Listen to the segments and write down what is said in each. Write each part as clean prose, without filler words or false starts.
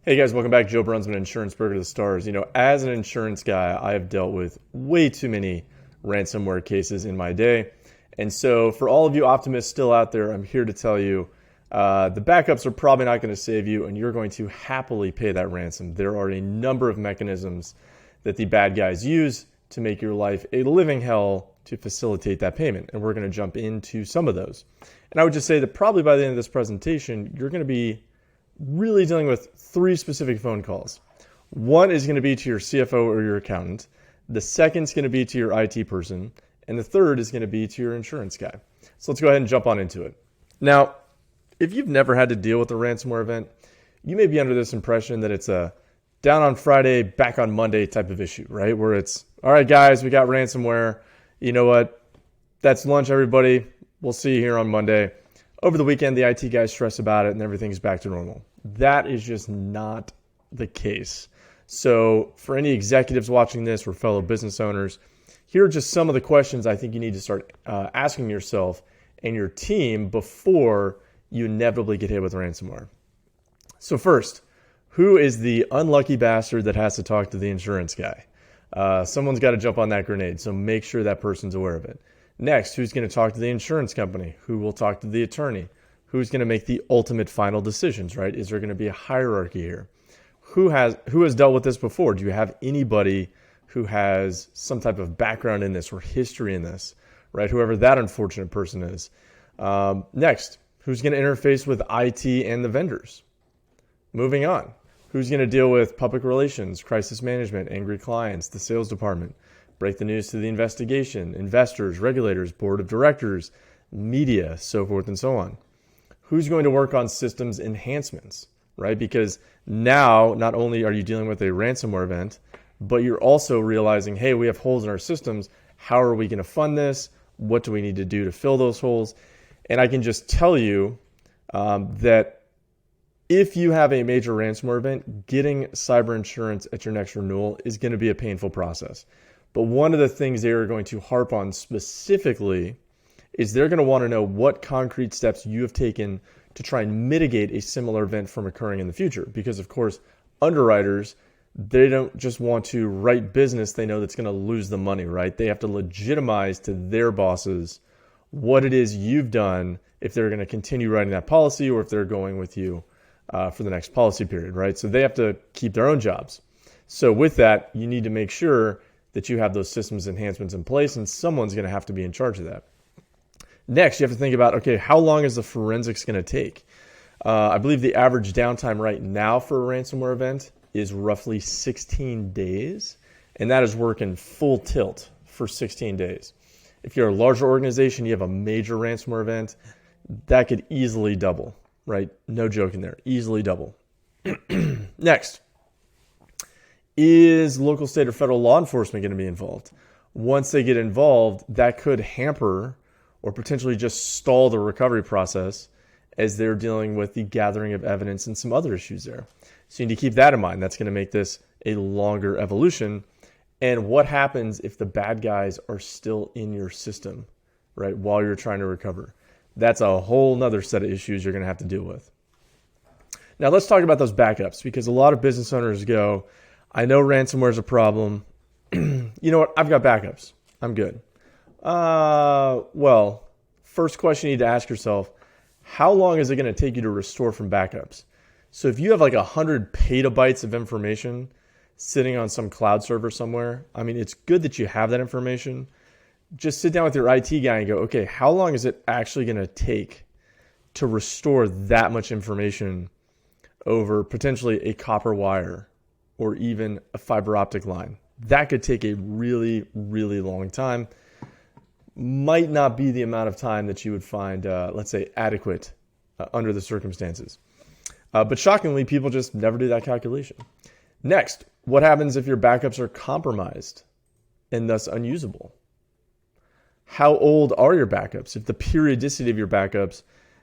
Hey guys, welcome back. Joe Brunsman, Insurance Burger to the Stars. As an insurance guy, I have dealt with way too many ransomware cases in my day. And so for all of you optimists still out there, I'm here to tell you the backups are probably not going to save you, and you're going to happily pay that ransom. There are a number of mechanisms that the bad guys use to make your life a living hell to facilitate that payment. And we're going to jump into some of those. And I would just say that probably by the end of this presentation, you're going to be really dealing with three specific phone calls. One is going to be to your CFO or your accountant. The second is going to be to your IT person. And the third is going to be to your insurance guy. So let's go ahead and jump on into it. Now, if you've never had to deal with a ransomware event, you may be under this impression that it's a down on Friday, back on Monday type of issue, right? Where it's, all right, guys, we got ransomware. You know what? That's lunch, everybody. We'll see you here on Monday. Over the weekend, the IT guys stress about it and everything's back to normal. That is just not the case. So for any executives watching this or fellow business owners, here are just some of the questions I think you need to start asking yourself and your team before you inevitably get hit with ransomware. So first, who is the unlucky bastard that has to talk to the insurance guy? Someone's got to jump on that grenade, so make sure that person's aware of it. Next, who's going to talk to the insurance company? Who will talk to the attorney? Who's going to make the ultimate final decisions, right? Is there going to be a hierarchy here? Who has dealt with this before? Do you have anybody who has some type of background in this or history in this, right? Whoever that unfortunate person is. Next, who's going to interface with IT and the vendors? Moving on, who's going to deal with public relations, crisis management, angry clients, the sales department? Break the news to the investigation, investors, regulators, board of directors, media, so forth and so on. Who's going to work on systems enhancements, right? Because now not only are you dealing with a ransomware event, but you're also realizing, hey, we have holes in our systems. How are we going to fund this? What do we need to do to fill those holes? And I can just tell you that if you have a major ransomware event, getting cyber insurance at your next renewal is going to be a painful process. But one of the things they are going to harp on specifically is they're going to want to know what concrete steps you have taken to try and mitigate a similar event from occurring in the future. Because, of course, underwriters, they don't just want to write business they know that's going to lose the money, right? They have to legitimize to their bosses what it is you've done if they're going to continue writing that policy or if they're going with you for the next policy period, right? So they have to keep their own jobs. So with that, you need to make sure that you have those systems enhancements in place, and someone's going to have to be in charge of that. Next, you have to think about, okay, how long is the forensics going to take? I believe the average downtime right now for a ransomware event is roughly 16 days, and that is working full tilt for 16 days. If you're a larger organization, you have a major ransomware event, that could easily double, right? No joking there, easily double. Next. Is local, state, or federal law enforcement going to be involved? Once they get involved, that could hamper or potentially just stall the recovery process as they're dealing with the gathering of evidence and some other issues there. So you need to keep that in mind. That's going to make this a longer evolution. And what happens if the bad guys are still in your system, right, while you're trying to recover? That's a whole nother set of issues you're going to have to deal with. Now let's talk about those backups, because a lot of business owners go, I know ransomware is a problem. You know what? I've got backups. I'm good. Well, first question you need to ask yourself, how long is it going to take you to restore from backups? So if you have like 100 petabytes of information sitting on some cloud server somewhere, I mean, it's good that you have that information. Just sit down with your IT guy and go, okay, how long is it actually going to take to restore that much information over potentially a copper wire or even a fiber optic line? That could take a really, really long time. Might not be the amount of time that you would find, let's say, adequate under the circumstances. But shockingly, people just never do that calculation. Next, what happens if your backups are compromised and thus unusable? How old are your backups? If the periodicity of your backups,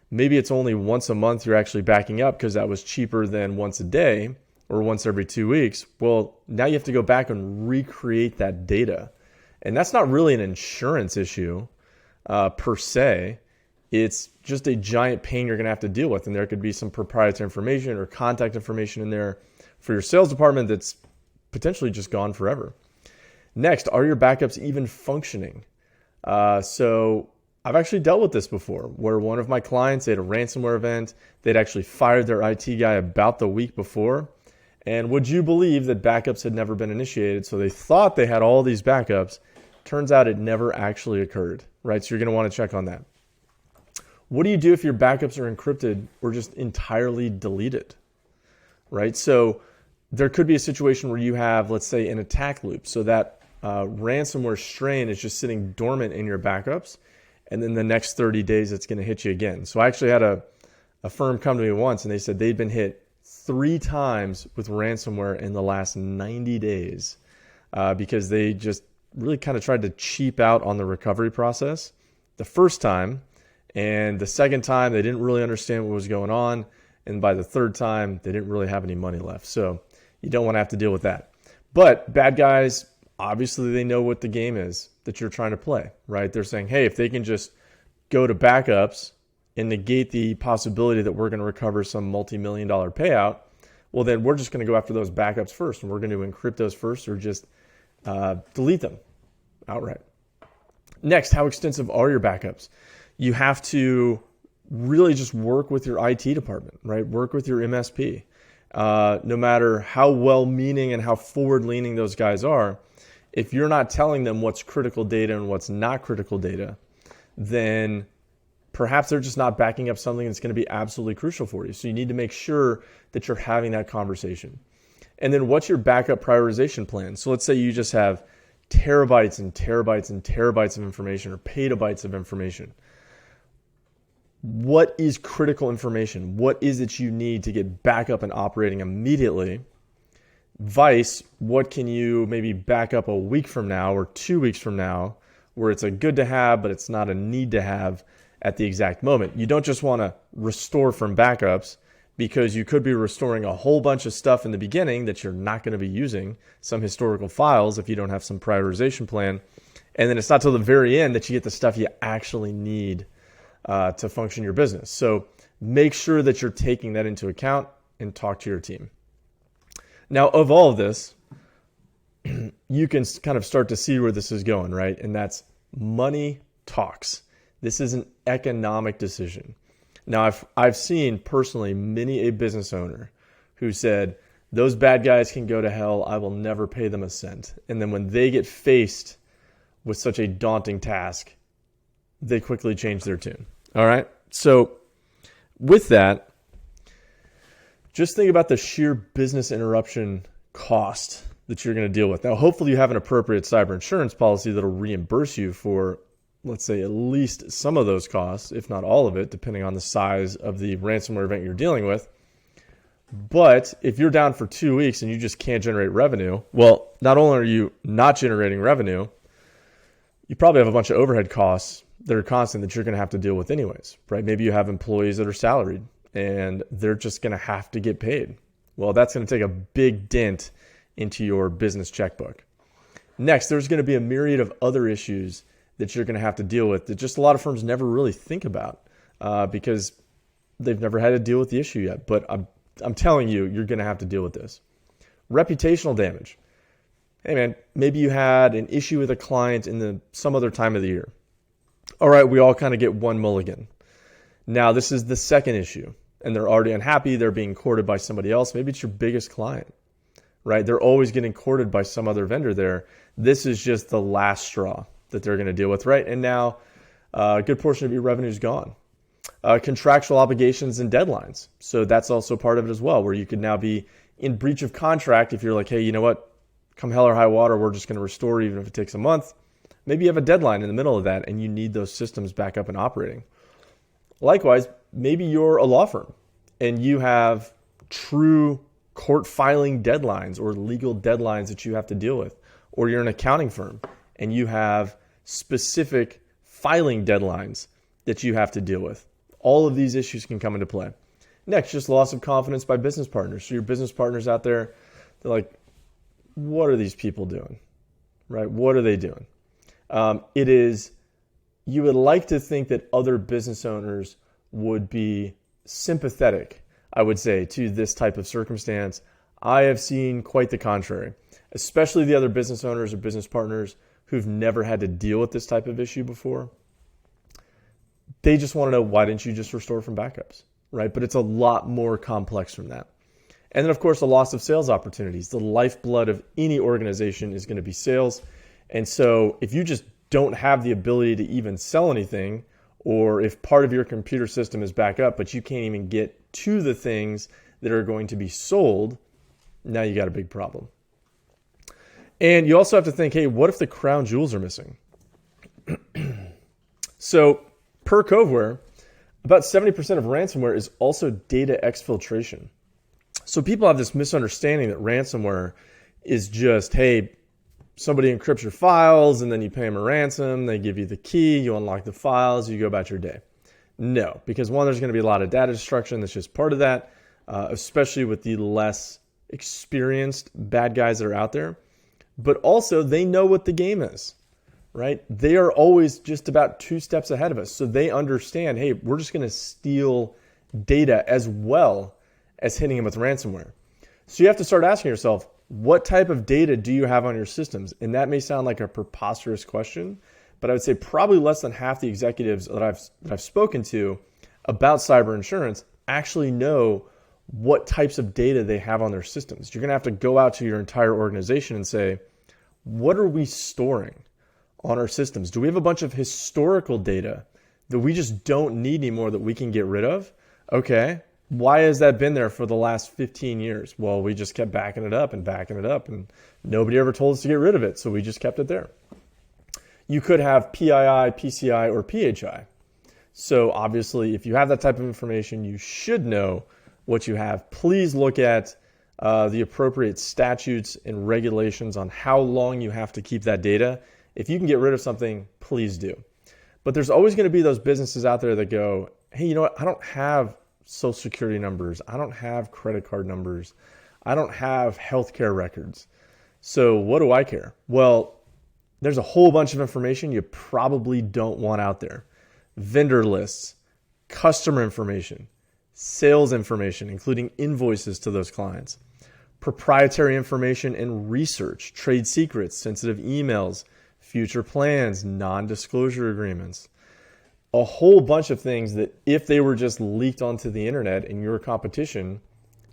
maybe it's only once a month you're actually backing up because that was cheaper than once a day or once every 2 weeks. Well, now you have to go back and recreate that data. And that's not really an insurance issue per se. It's just a giant pain you're going to have to deal with. And there could be some proprietary information or contact information in there For your sales department, that's potentially just gone forever. Next, are your backups even functioning? So I've actually dealt with this before, where one of my clients, they had a ransomware event. They'd actually fired their IT guy about the week before. And would you believe that backups had never been initiated? So they thought they had all these backups. Turns out it never actually occurred, right? So you're going to want to check on that. What do you do if your backups are encrypted or just entirely deleted, right? So there could be a situation where you have, let's say, an attack loop. So that ransomware strain is just sitting dormant in your backups. And then the next 30 days, it's going to hit you again. So I actually had a firm come to me once and they said they'd been hit 3 times with ransomware in the last 90 days because they just really kind of tried to cheap out on the recovery process the first time. And the second time, they didn't really understand what was going on. And by the third time, they didn't really have any money left. So you don't want to have to deal with that. But bad guys, obviously, they know what the game is that you're trying to play, right? They're saying, hey, if they can just go to backups and negate the possibility that we're going to recover some multi-million-dollar payout, well, then we're just going to go after those backups first, and we're going to encrypt those first or just delete them outright. Next, how extensive are your backups? You have to really just work with your IT department, right? Work with your MSP. No matter how well-meaning and how forward-leaning those guys are, if you're not telling them what's critical data and what's not critical data, then perhaps they're just not backing up something that's going to be absolutely crucial for you. So you need to make sure that you're having that conversation. And then what's your backup prioritization plan? So let's say you just have terabytes and terabytes and terabytes of information or petabytes of information. What is critical information? What is it you need to get back up and operating immediately? Vice, what can you maybe back up a week from now or 2 weeks from now where it's a good to have, but it's not a need to have at the exact moment. You don't just want to restore from backups because you could be restoring a whole bunch of stuff in the beginning that you're not going to be using, some historical files if you don't have some prioritization plan. And then it's not till the very end that you get the stuff you actually need to function your business. So make sure that you're taking that into account and talk to your team. Now, of all of this, you can kind of start to see where this is going, right? And that's money talks. This is an economic decision. Now, I've seen personally many a business owner who said, those bad guys can go to hell. I will never pay them a cent. And then when they get faced with such a daunting task, they quickly change their tune. All right. So with that, just think about the sheer business interruption cost that you're going to deal with. Now, hopefully you have an appropriate cyber insurance policy that'll reimburse you for, let's say, at least some of those costs, if not all of it, depending on the size of the ransomware event you're dealing with. But if you're down for 2 weeks and you just can't generate revenue, well, not only are you not generating revenue, you probably have a bunch of overhead costs that are constant that you're going to have to deal with anyways, right? Maybe you have employees that are salaried and they're just going to have to get paid. Well, that's going to take a big dent into your business checkbook. Next, there's going to be a myriad of other issues that you're going to have to deal with that just a lot of firms never really think about because they've never had to deal with the issue yet. But I'm telling you, you're going to have to deal with this. Reputational damage. Hey man, maybe you had an issue with a client in some other time of the year. All right, we all kind of get one mulligan. Now this is the second issue and they're already unhappy. They're being courted by somebody else. Maybe it's your biggest client, right? They're always getting courted by some other vendor there. This is just the last straw that they're going to deal with, right? And now a good portion of your revenue is gone. Contractual obligations and deadlines. So that's also part of it as well, where you could now be in breach of contract if you're like, hey, you know what? Come hell or high water, we're just going to restore even if it takes a month. Maybe you have a deadline in the middle of that and you need those systems back up and operating. Likewise, maybe you're a law firm and you have true court filing deadlines or legal deadlines that you have to deal with. Or you're an accounting firm and you have specific filing deadlines that you have to deal with. All of these issues can come into play. Next, just loss of confidence by business partners. So your business partners out there, they're like, what are these people doing? Right? What are they doing? You would like to think that other business owners would be sympathetic, I would say, to this type of circumstance. I have seen quite the contrary, especially the other business owners or business partners who've never had to deal with this type of issue before. They just want to know, why didn't you just restore from backups, right? But it's a lot more complex from that. And then, of course, the loss of sales opportunities. The lifeblood of any organization is going to be sales. And so if you just don't have the ability to even sell anything, or if part of your computer system is back up, but you can't even get to the things that are going to be sold, now you got a big problem. And you also have to think, hey, what if the crown jewels are missing? So per Coveware, about 70% of ransomware is also data exfiltration. So people have this misunderstanding that ransomware is just, hey, somebody encrypts your files and then you pay them a ransom, they give you the key, you unlock the files, you go about your day. No, because one, there's going to be a lot of data destruction. That's just part of that, especially with the less experienced bad guys that are out there. But also, they know what the game is, right? They are always just about 2 steps ahead of us. So they understand, hey, we're just going to steal data as well as hitting them with ransomware. So you have to start asking yourself, what type of data do you have on your systems? And that may sound like a preposterous question, but I would say probably less than half the executives that I've spoken to about cyber insurance actually know what types of data they have on their systems. You're going to have to go out to your entire organization and say, what are we storing on our systems? Do we have a bunch of historical data that we just don't need anymore that we can get rid of? Okay. Why has that been there for the last 15 years? Well, we just kept backing it up, and nobody ever told us to get rid of it, so we just kept it there. You could have PII, PCI, or PHI. So obviously, if you have that type of information, you should know what you have. Please look at the appropriate statutes and regulations on how long you have to keep that data. If you can get rid of something, please do. But there's always going to be those businesses out there that go, hey, you know what? I don't have social security numbers. I don't have credit card numbers. I don't have healthcare records. So what do I care? Well, there's a whole bunch of information you probably don't want out there. Vendor lists, customer information, sales information, including invoices to those clients, proprietary information and research, trade secrets, sensitive emails, future plans, non-disclosure agreements. A whole bunch of things that if they were just leaked onto the internet and your competition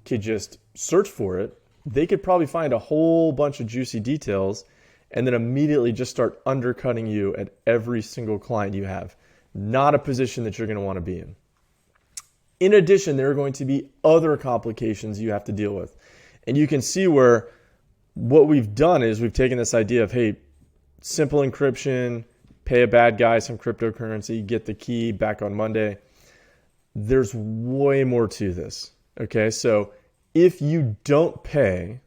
could just search for it, they could probably find a whole bunch of juicy details and then immediately just start undercutting you at every single client you have. Not a position that you're going to want to be in. In addition, there are going to be other complications you have to deal with. And you can see where what we've done is we've taken this idea of, hey, simple encryption, pay a bad guy some cryptocurrency, get the key back on Monday. There's way more to this. Okay, so if you don't pay,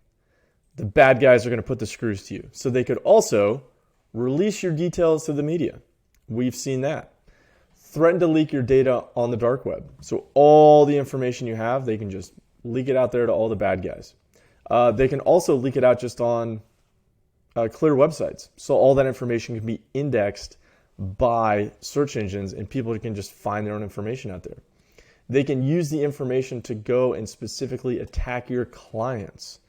the bad guys are going to put the screws to you. So they could also release your details to the media. We've seen that. Threaten to leak your data on the dark web. So all the information you have, they can just leak it out there to all the bad guys. They can also leak it out just on clear websites. So all that information can be indexed by search engines and people can just find their own information out there. They can use the information to go and specifically attack your clients.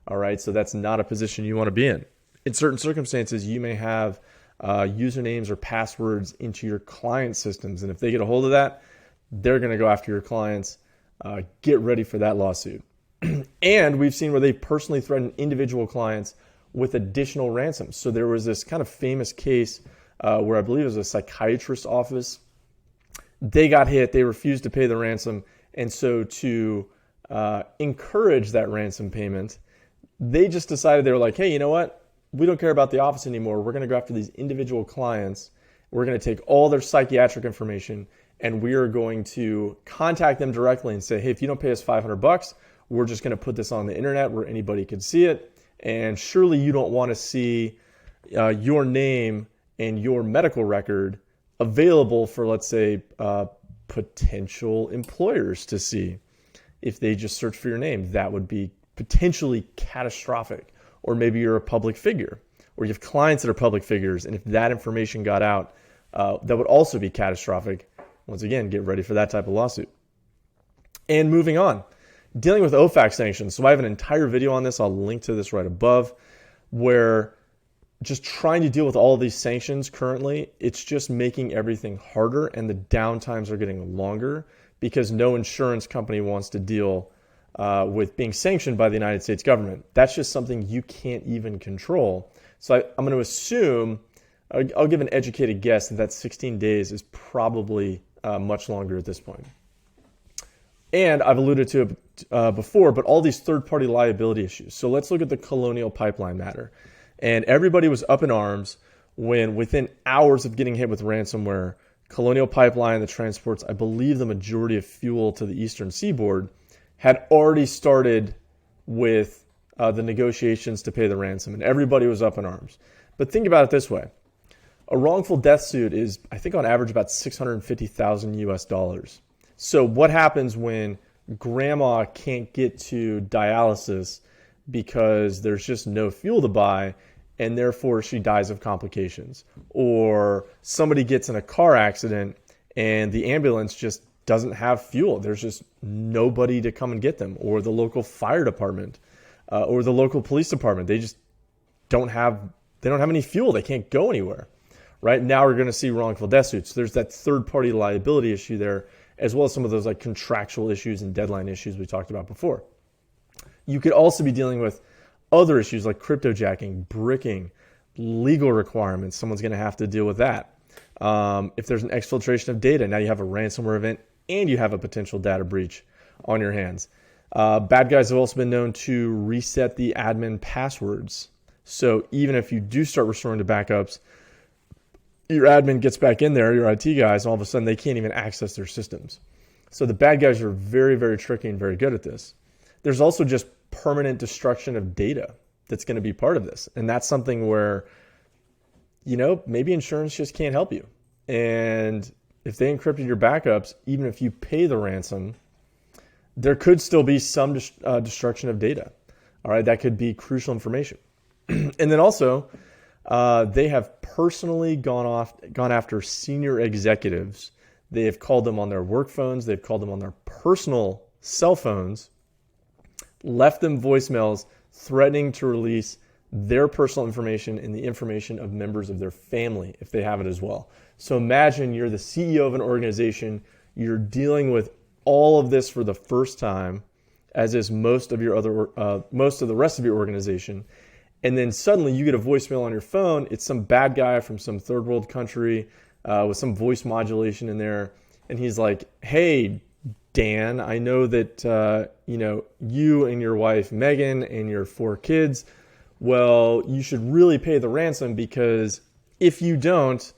All right, so that's not a position you want to be in. In certain circumstances, you may have usernames or passwords into your client systems. And if they get a hold of that, they're going to go after your clients. Get ready for that lawsuit. And we've seen where they personally threaten individual clients with additional ransoms. So there was this kind of famous case where I believe it was a psychiatrist's office. They got hit. They refused to pay the ransom. And so to encourage that ransom payment, they just decided, they were like, hey, you know what? We don't care about the office anymore. We're going to go after these individual clients. We're going to take all their psychiatric information and we are going to contact them directly and say, hey, if you don't pay us $500, we're just going to put this on the internet where anybody can see it. And surely you don't want to see your name and your medical record available for, let's say, potential employers to see. If they just search for your name, that would be potentially catastrophic. Or maybe you're a public figure, or you have clients that are public figures, and if that information got out, that would also be catastrophic. Once again, get ready for that type of lawsuit. And moving on, Dealing with OFAC sanctions. So I have an entire video on this. I'll link to this right above, where just trying to deal with all of these sanctions currently, it's just making everything harder, and the downtimes are getting longer because no insurance company wants to deal with being sanctioned by the United States government. That's just something you can't even control. So I'm going to assume, I'll give an educated guess that 16 days is probably much longer at this point. And I've alluded to it before, but all these third-party liability issues. So let's look at the Colonial Pipeline matter. And everybody was up in arms when, within hours of getting hit with ransomware, Colonial Pipeline that transports, I believe, the majority of fuel to the eastern seaboard, had already started with the negotiations to pay the ransom, and everybody was up in arms. But think about it this way. A wrongful death suit is, I think, on average about $650,000 US. So what happens when grandma can't get to dialysis because there's just no fuel to buy, and therefore she dies of complications? Or somebody gets in a car accident and the ambulance just doesn't have fuel. There's just nobody to come and get them. Or the local fire department or the local police department, they just don't have any fuel. They can't go anywhere. Right now we're going to see wrongful death suits. There's that third-party liability issue there, as well as some of those like contractual issues and deadline issues we talked about before. You could also be dealing with other issues like cryptojacking, bricking, legal requirements. Someone's going to have to deal with that. If there's an exfiltration of data, now you have a ransomware event and you have a potential data breach on your hands. Bad guys have also been known to reset the admin passwords. So even if you do start restoring the backups, your admin gets back in there, your IT guys, and all of a sudden they can't even access their systems. So the bad guys are very, very tricky and very good at this. There's also just permanent destruction of data that's going to be part of this. And that's something where, maybe insurance just can't help you. And if they encrypted your backups, even if you pay the ransom, there could still be some destruction of data. All right, that could be crucial information. And then also, they have personally gone after senior executives. They have called them on their work phones. They've called them on their personal cell phones, left them voicemails threatening to release their personal information and the information of members of their family if they have it as well. So imagine you're the CEO of an organization. You're dealing with all of this for the first time, as is most of the rest of your organization. And then suddenly you get a voicemail on your phone. It's some bad guy from some third world country with some voice modulation in there. And he's like, "Hey, Dan, I know that you and your wife, Megan, and your 4 kids, well, you should really pay the ransom, because if you don't,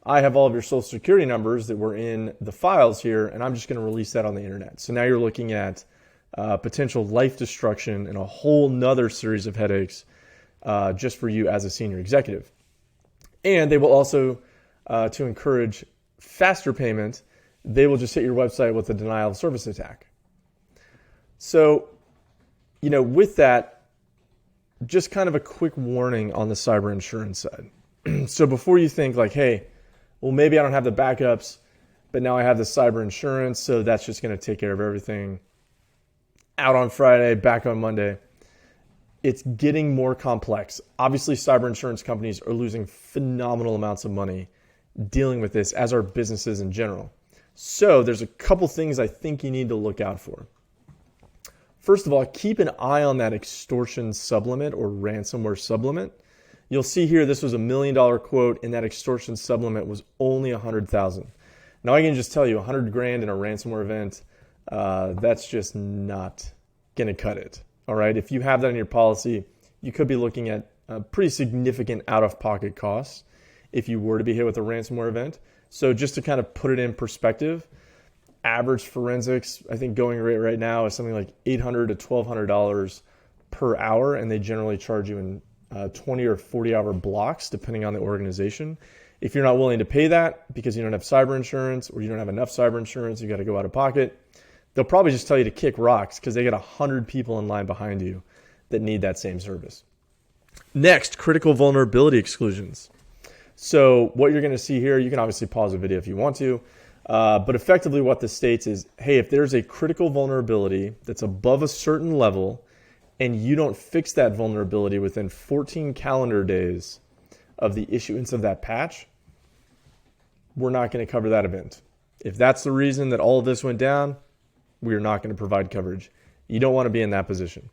I have all of your social security numbers that were in the files here, and I'm just going to release that on the internet." So now you're looking at potential life destruction and a whole nother series of headaches just for you as a senior executive. And they will also, to encourage faster payment, they will just hit your website with a denial of service attack. So, with that, just kind of a quick warning on the cyber insurance side. So before you think like, hey, well, maybe I don't have the backups, but now I have the cyber insurance, so that's just going to take care of everything. Out on Friday, back on Monday. It's getting more complex. Obviously, cyber insurance companies are losing phenomenal amounts of money dealing with this, as are businesses in general. So there's a couple things I think you need to look out for. First of all, keep an eye on that extortion sublimit or ransomware sublimit. You'll see here this was $1 million quote, and that extortion sublimit was only $100,000. Now I can just tell you, $100,000 in a ransomware event, that's just not going to cut it. All right, if you have that in your policy, you could be looking at pretty significant out-of-pocket costs if you were to be hit with a ransomware event. So just to kind of put it in perspective, average forensics, I think going rate right now is something like $800 to $1,200 per hour, and they generally charge you in 20 or 40-hour blocks, depending on the organization. If you're not willing to pay that because you don't have cyber insurance, or you don't have enough cyber insurance, you got to go out of pocket, they'll probably just tell you to kick rocks because they got 100 people in line behind you that need that same service. Next, critical vulnerability exclusions. So what you're going to see here, you can obviously pause the video if you want to. But effectively what this states is, hey, if there's a critical vulnerability that's above a certain level and you don't fix that vulnerability within 14 calendar days of the issuance of that patch, we're not going to cover that event. If that's the reason that all of this went down, we are not going to provide coverage. You don't want to be in that position.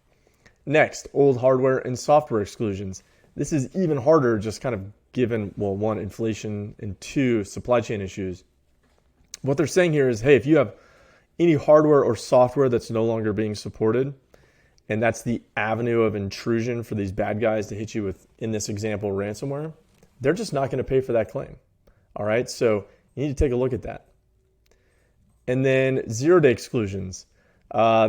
Next, old hardware and software exclusions. This is even harder just kind of given, well, one, inflation, and two, supply chain issues. What they're saying here is, hey, if you have any hardware or software that's no longer being supported, and that's the avenue of intrusion for these bad guys to hit you with, in this example, ransomware, they're just not going to pay for that claim. All right, so you need to take a look at that. And then zero-day exclusions.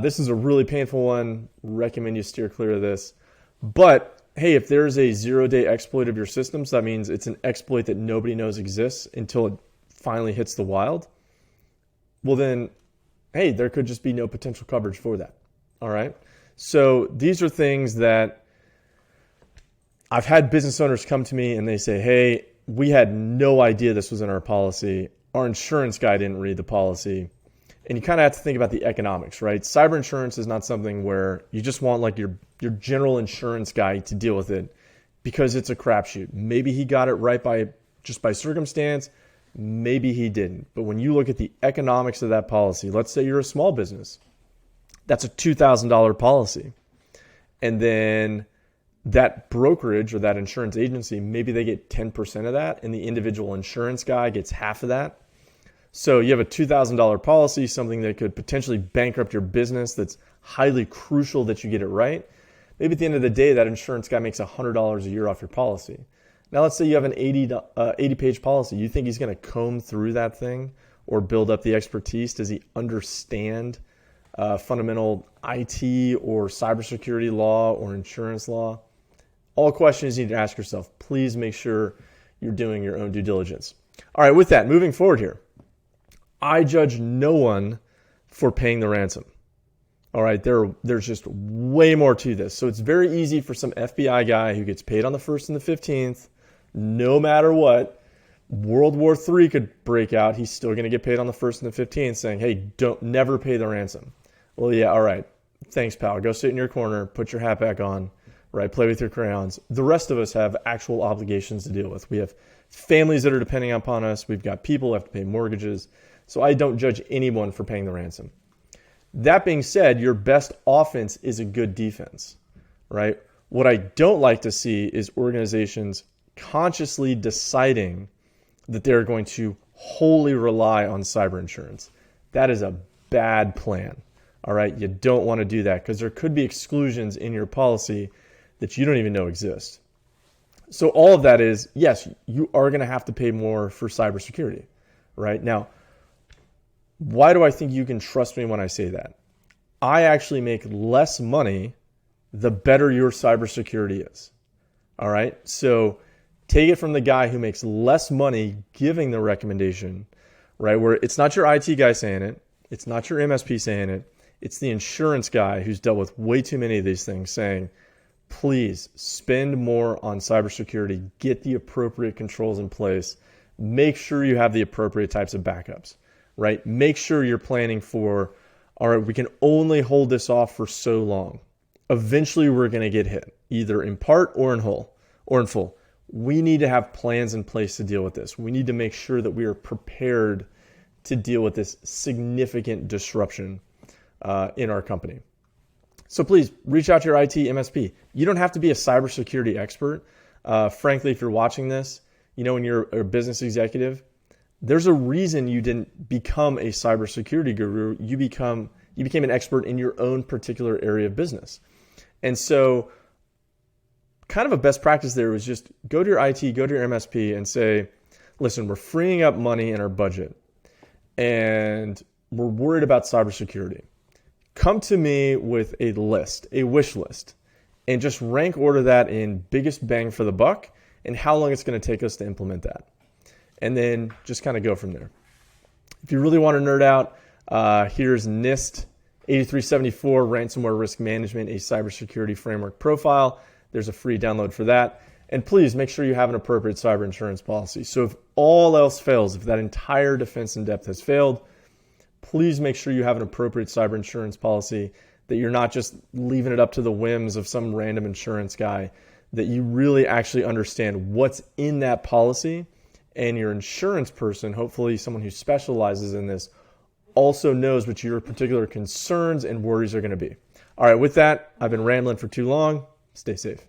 This is a really painful one. Recommend you steer clear of this. But hey, if there's a zero-day exploit of your systems, that means it's an exploit that nobody knows exists until it finally hits the wild. Well then, hey, there could just be no potential coverage for that. All right. So these are things that I've had business owners come to me and they say, hey, we had no idea this was in our policy. Our insurance guy didn't read the policy. And you kind of have to think about the economics, right? Cyber insurance is not something where you just want like your general insurance guy to deal with it because it's a crapshoot. Maybe he got it right by circumstance. Maybe he didn't. But when you look at the economics of that policy, let's say you're a small business. That's a $2,000 policy. And then that brokerage or that insurance agency, maybe they get 10% of that and the individual insurance guy gets half of that. So you have a $2,000 policy, something that could potentially bankrupt your business that's highly crucial that you get it right. Maybe at the end of the day, that insurance guy makes $100 a year off your policy. Now let's say you have an 80-page policy. You think he's going to comb through that thing or build up the expertise? Does he understand fundamental IT or cybersecurity law or insurance law? All questions you need to ask yourself. Please make sure you're doing your own due diligence. All right, with that, moving forward here. I judge no one for paying the ransom. All right, there's just way more to this. So it's very easy for some FBI guy who gets paid on the 1st and the 15th, no matter what, World War III could break out. He's still going to get paid on the 1st and the 15th saying, hey, never pay the ransom. Well, yeah, all right. Thanks, pal. Go sit in your corner, put your hat back on, right? Play with your crayons. The rest of us have actual obligations to deal with. We have families that are depending upon us. We've got people who have to pay mortgages. So I don't judge anyone for paying the ransom. That being said, your best offense is a good defense, right? What I don't like to see is organizations consciously deciding that they're going to wholly rely on cyber insurance. That is a bad plan, all right? You don't want to do that because there could be exclusions in your policy that you don't even know exist. So all of that is, yes, you are going to have to pay more for cybersecurity, right? Now, why do I think you can trust me when I say that? I actually make less money the better your cybersecurity is. All right. So take it from the guy who makes less money giving the recommendation, right? Where it's not your IT guy saying it. It's not your MSP saying it. It's the insurance guy who's dealt with way too many of these things saying, please spend more on cybersecurity, get the appropriate controls in place, make sure you have the appropriate types of backups. Right? Make sure you're planning for, all right, we can only hold this off for so long. Eventually, we're going to get hit, either in part or in whole or in full. We need to have plans in place to deal with this. We need to make sure that we are prepared to deal with this significant disruption in our company. So please reach out to your IT MSP. You don't have to be a cybersecurity expert. Frankly, if you're watching this, when you're a business executive, there's a reason you didn't become a cybersecurity guru. You became an expert in your own particular area of business. And so kind of a best practice there was just go to your IT, go to your MSP and say, listen, we're freeing up money in our budget and we're worried about cybersecurity. Come to me with a list, a wish list, and just rank order that in biggest bang for the buck and how long it's going to take us to implement that. And then just kind of go from there. If you really want to nerd out, here's NIST 8374 Ransomware Risk Management, a Cybersecurity Framework Profile. There's a free download for that. And please make sure you have an appropriate cyber insurance policy. So if all else fails, if that entire defense in depth has failed, please make sure you have an appropriate cyber insurance policy, that you're not just leaving it up to the whims of some random insurance guy, that you really actually understand what's in that policy, and your insurance person, hopefully someone who specializes in this, also knows what your particular concerns and worries are going to be. All right, with that, I've been rambling for too long. Stay safe.